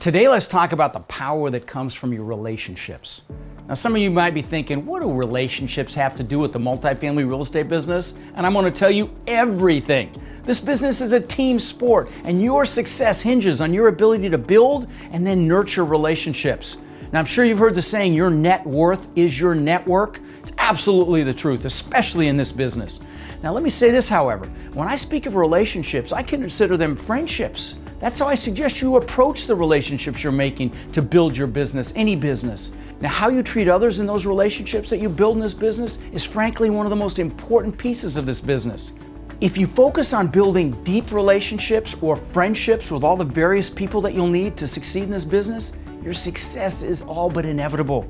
Today, let's talk about the power that comes from your relationships. Now, some of you might be thinking, what do relationships have to do with the multifamily real estate business? And I'm going to tell you everything. This business is a team sport, and your success hinges on your ability to build and then nurture relationships. Now, I'm sure you've heard the saying, your net worth is your network. It's absolutely the truth, especially in this business. Now, let me say this, however. When I speak of relationships, I consider them friendships. That's how I suggest you approach the relationships you're making to build your business, any business. Now, how you treat others in those relationships that you build in this business is frankly one of the most important pieces of this business. If you focus on building deep relationships or friendships with all the various people that you'll need to succeed in this business, your success is all but inevitable.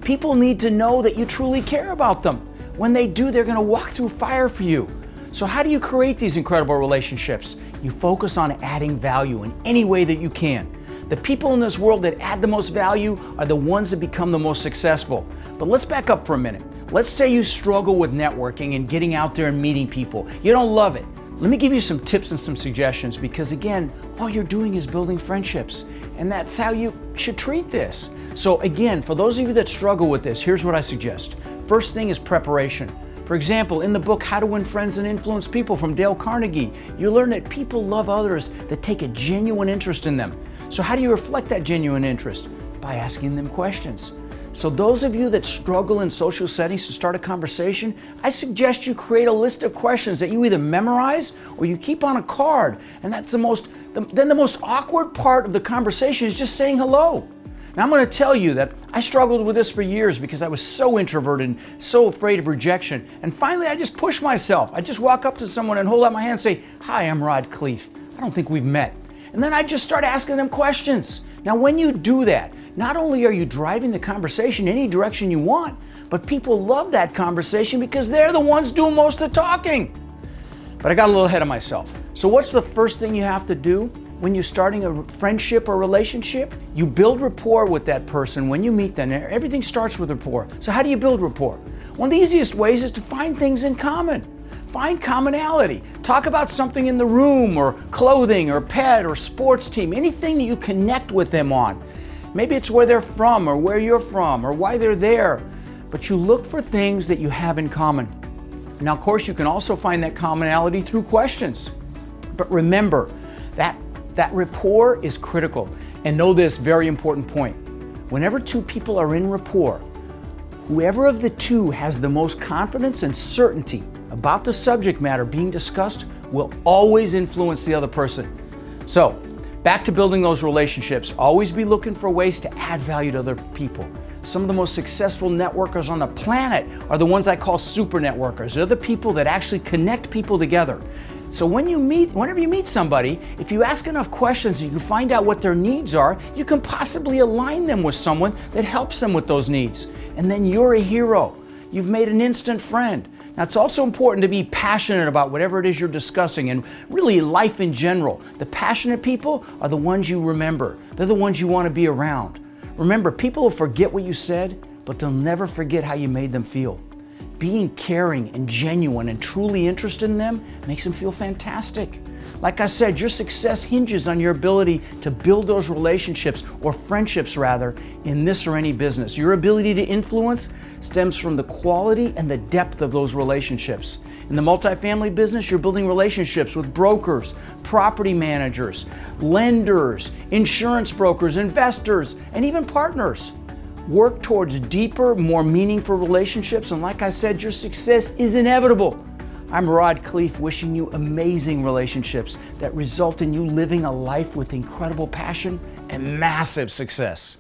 People need to know that you truly care about them. When they do, they're going to walk through fire for you. So how do you create these incredible relationships? You focus on adding value in any way that you can. The people in this world that add the most value are the ones that become the most successful. But let's back up for a minute. Let's say you struggle with networking and getting out there and meeting people. You don't love it. Let me give you some tips and some suggestions because again, all you're doing is building friendships. And that's how you should treat this. So again, for those of you that struggle with this, here's what I suggest. First thing is preparation. For example, in the book, How to Win Friends and Influence People from Dale Carnegie, you learn that people love others that take a genuine interest in them. So how do you reflect that genuine interest? By asking them questions. So those of you that struggle in social settings to start a conversation, I suggest you create a list of questions that you either memorize or you keep on a card. And that's the most awkward part of the conversation is just saying hello. Now, I'm going to tell you that I struggled with this for years because I was so introverted and so afraid of rejection. And finally, I just pushed myself. I just walk up to someone and hold out my hand and say, "Hi, I'm Khleif. I don't think we've met." And then I just start asking them questions. Now, when you do that, not only are you driving the conversation any direction you want, but people love that conversation because they're the ones doing most of the talking. But I got a little ahead of myself. So what's the first thing you have to do? When you're starting a friendship or relationship, you build rapport with that person when you meet them. Everything starts with rapport. So how do you build rapport? One of the easiest ways is to find things in common. Find commonality. Talk about something in the room or clothing or pet or sports team, anything that you connect with them on. Maybe it's where they're from or where you're from or why they're there. But you look for things that you have in common. Now, of course, you can also find that commonality through questions. But remember, that rapport is critical. And know this very important point. Whenever two people are in rapport, whoever of the two has the most confidence and certainty about the subject matter being discussed will always influence the other person. So, back to building those relationships. Always be looking for ways to add value to other people. Some of the most successful networkers on the planet are the ones I call super networkers. They're the people that actually connect people together. So whenever you meet somebody, if you ask enough questions and you find out what their needs are, you can possibly align them with someone that helps them with those needs. And then you're a hero. You've made an instant friend. Now, it's also important to be passionate about whatever it is you're discussing and really life in general. The passionate people are the ones you remember. They're the ones you want to be around. Remember, people will forget what you said, but they'll never forget how you made them feel. Being caring and genuine and truly interested in them makes them feel fantastic. Like I said, your success hinges on your ability to build those relationships, or friendships rather, in this or any business. Your ability to influence stems from the quality and the depth of those relationships. In the multifamily business, you're building relationships with brokers, property managers, lenders, insurance brokers, investors, and even partners. Work towards deeper, more meaningful relationships, and like I said, your success is inevitable. I'm Khleif, wishing you amazing relationships that result in you living a life with incredible passion and massive success.